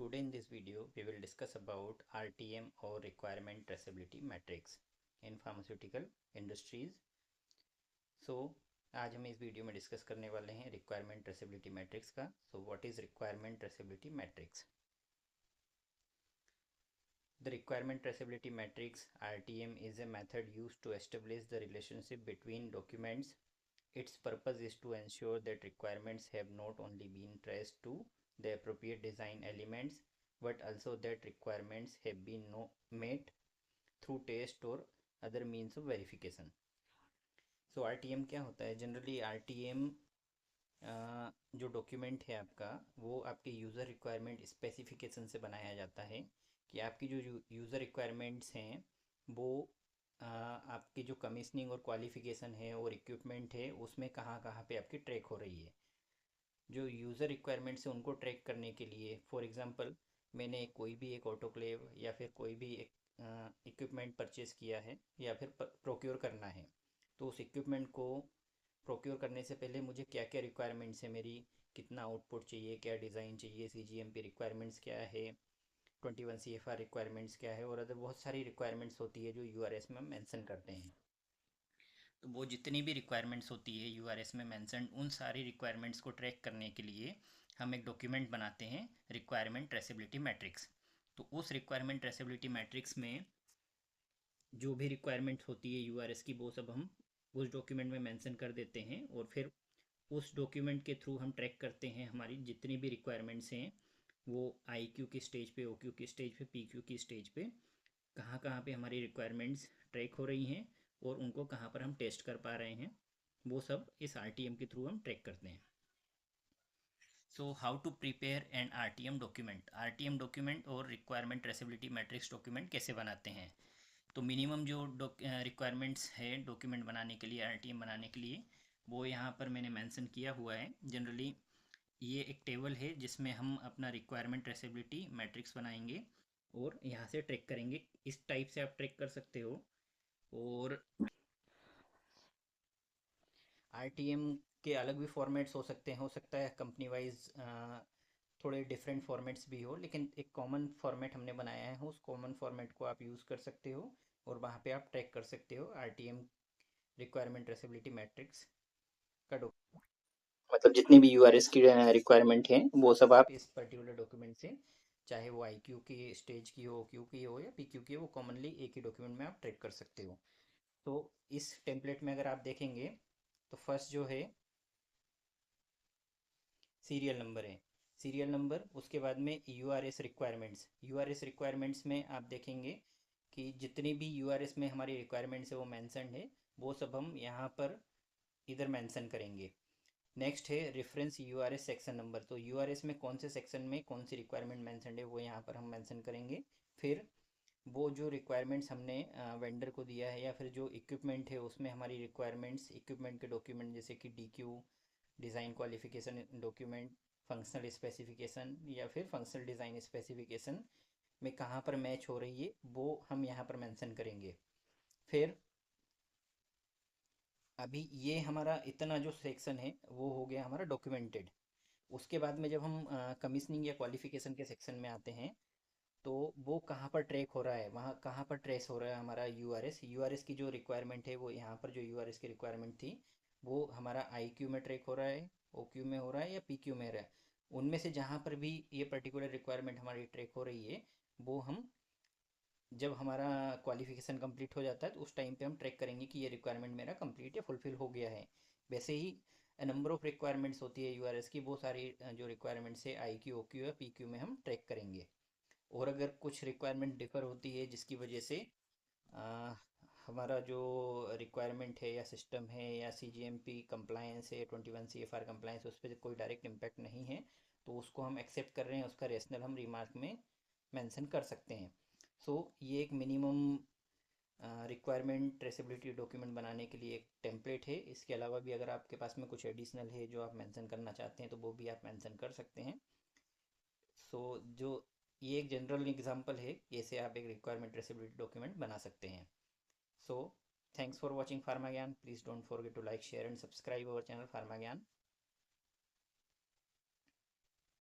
Today in this video we will discuss about RTM or requirement traceability matrix in pharmaceutical industries. आज हम इस video में discuss करने वाले हैं रिक्वायरमेंट ट्रेसेबिलिटी मैट्रिक्स का. What is requirement traceability matrix? The requirement traceability matrix RTM is a method used to establish the relationship between documents. Its purpose is to ensure that requirements have not only been traced to the appropriate design elements but also that requirements have been met through test or other means of verification. So RTM क्या होता है? Generally RTM जो document है आपका वो आपके user requirement specification से बनाया जाता है कि आपकी जो यूज़र रिक्वायरमेंट्स हैं वो आपकी जो कमीशनिंग और क्वालिफिकेशन है और इक्विपमेंट है उसमें कहाँ कहाँ पे आपकी ट्रैक हो रही है. जो यूज़र रिक्वायरमेंट्स है उनको ट्रैक करने के लिए फॉर एग्ज़ाम्पल मैंने कोई भी एक ऑटोक्लेव या फिर कोई भी एक इक्विपमेंट परचेज़ किया है या फिर प्रोक्योर करना है, तो उस इक्विपमेंट को प्रोक्योर करने से पहले मुझे क्या क्या रिक्वायरमेंट्स है, मेरी कितना आउटपुट चाहिए, क्या डिज़ाइन चाहिए, CGMP रिक्वायरमेंट्स क्या है, 21 CFR रिक्वायरमेंट्स क्या है और अदर बहुत सारी रिक्वायरमेंट्स होती है जो URS में हम मेंशन करते हैं. तो वो जितनी भी रिक्वायरमेंट्स होती है URS में मेंशन, उन सारी रिक्वायरमेंट्स को ट्रैक करने के लिए हम एक डॉक्यूमेंट बनाते हैं रिक्वायरमेंट ट्रेसेबिलिटी मैट्रिक्स. तो उस रिक्वायरमेंट ट्रेसेबिलिटी मैट्रिक्स में जो भी रिक्वायरमेंट होती है URS की वो सब हम उस डॉक्यूमेंट में मेंशन कर देते हैं और फिर उस डॉक्यूमेंट के थ्रू हम ट्रैक करते हैं हमारी जितनी भी रिक्वायरमेंट्स हैं वो IQ की स्टेज पे, OQ की स्टेज पे, PQ की स्टेज पे कहाँ कहाँ पे हमारी रिक्वायरमेंट्स ट्रैक हो रही हैं और उनको कहाँ पर हम टेस्ट कर पा रहे हैं, वो सब इस RTM के थ्रू हम ट्रैक करते हैं. So how to prepare an RTM document और रिक्वायरमेंट ट्रेसेबिलिटी मैट्रिक्स डॉक्यूमेंट कैसे बनाते हैं? तो मिनिमम जो रिक्वायरमेंट्स है डॉक्यूमेंट बनाने के लिए, RTM बनाने के लिए, वो यहाँ पर मैंने मेंशन किया हुआ है. जनरली ये एक टेबल है जिसमें हम अपना रिक्वायरमेंट ट्रेसेबिलिटी मैट्रिक्स बनाएंगे और यहाँ से ट्रैक करेंगे. इस टाइप से आप ट्रैक कर सकते हो. और RTM के अलग भी फॉर्मेट्स हो सकते हैं, हो सकता है कंपनी वाइज थोड़े डिफरेंट फॉर्मेट्स भी हो, लेकिन एक कॉमन फॉर्मेट हमने बनाया है, उस कॉमन फॉर्मेट को आप यूज़ कर सकते हो और वहाँ पे आप ट्रैक कर सकते हो RTM रिक्वायरमेंट ट्रेसेबिलिटी मैट्रिक्स का मतलब जितनी भी URS की रिक्वायरमेंट है वो सब आप इस पर्टिकुलर डॉक्यूमेंट से, चाहे वो IQ की स्टेज की हो, OQ की हो या PQ की हो, वो कॉमनली एक ही डॉक्यूमेंट में आप ट्रैक कर सकते हो. तो इस टेम्पलेट में अगर आप देखेंगे तो फर्स्ट जो है सीरियल नंबर है. सीरियल नंबर, उसके बाद में यूआरएस रिक्वायरमेंट्स में आप देखेंगे कि जितनी भी URS में हमारी रिक्वायरमेंट्स है वो मैंसन है, वो सब हम यहाँ पर इधर मेंशन करेंगे. नेक्स्ट है रेफरेंस URS सेक्शन नंबर. तो URS में कौन से सेक्शन में कौन सी रिक्वायरमेंट मेंशन है वो यहाँ पर हम मेंशन करेंगे. फिर वो जो रिक्वायरमेंट्स हमने वेंडर को दिया है या फिर जो इक्विपमेंट है उसमें हमारी रिक्वायरमेंट्स, इक्विपमेंट के डॉक्यूमेंट जैसे कि DQ design qualification document, functional specification या फिर फंक्शनल डिज़ाइन स्पेसिफिकेशन में कहाँ पर मैच हो रही है वो हम यहाँ पर मेंशन करेंगे. फिर अभी ये हमारा इतना जो सेक्शन है वो हो गया हमारा डॉक्यूमेंटेड. उसके बाद में जब हम कमीशनिंग या क्वालिफिकेशन के सेक्शन में आते हैं तो वो कहाँ पर ट्रैक हो रहा है, वहाँ कहाँ पर ट्रेस हो रहा है हमारा यूआरएस की जो रिक्वायरमेंट है वो यहाँ पर जो यूआरएस की रिक्वायरमेंट थी वो हमारा IQ में ट्रैक हो रहा है, OQ में हो रहा है या PQ में हो रहा है. उनमें से जहाँ पर भी ये पर्टिकुलर रिक्वायरमेंट हमारी ट्रैक हो रही है वो हम, जब हमारा क्वालिफिकेशन कंप्लीट हो जाता है तो उस टाइम पे हम ट्रैक करेंगे कि ये रिक्वायरमेंट मेरा कंप्लीट या फुलफिल हो गया है. वैसे ही नंबर ऑफ़ रिक्वायरमेंट्स होती है URS की, वो सारी जो रिक्वायरमेंट्स है IQ, OQ या PQ में हम ट्रैक करेंगे. और अगर कुछ रिक्वायरमेंट डिफ़र होती है जिसकी वजह से आ, हमारा जो रिक्वायरमेंट है या सिस्टम है या CGMP कंप्लायंस है, 21 CFR कंप्लायंस, उस पर कोई डायरेक्ट इम्पैक्ट नहीं है तो उसको हम एक्सेप्ट कर रहे हैं, उसका रेशनल हम रिमार्क में मेंशन कर सकते हैं. ये एक मिनिमम रिक्वायरमेंट ट्रेसेबिलिटी डॉक्यूमेंट बनाने के लिए एक टेम्पलेट है. इसके अलावा भी अगर आपके पास में कुछ एडिशनल है जो आप मेंशन करना चाहते हैं तो वो भी आप मेंशन कर सकते हैं. जो ये एक जनरल एग्जांपल है कैसे आप एक रिक्वायरमेंट ट्रेसेबिलिटी डॉक्यूमेंट बना सकते हैं. So thanks for watching pharma Gyan. Please don't forget to like, share and subscribe our channel pharma ज्ञान.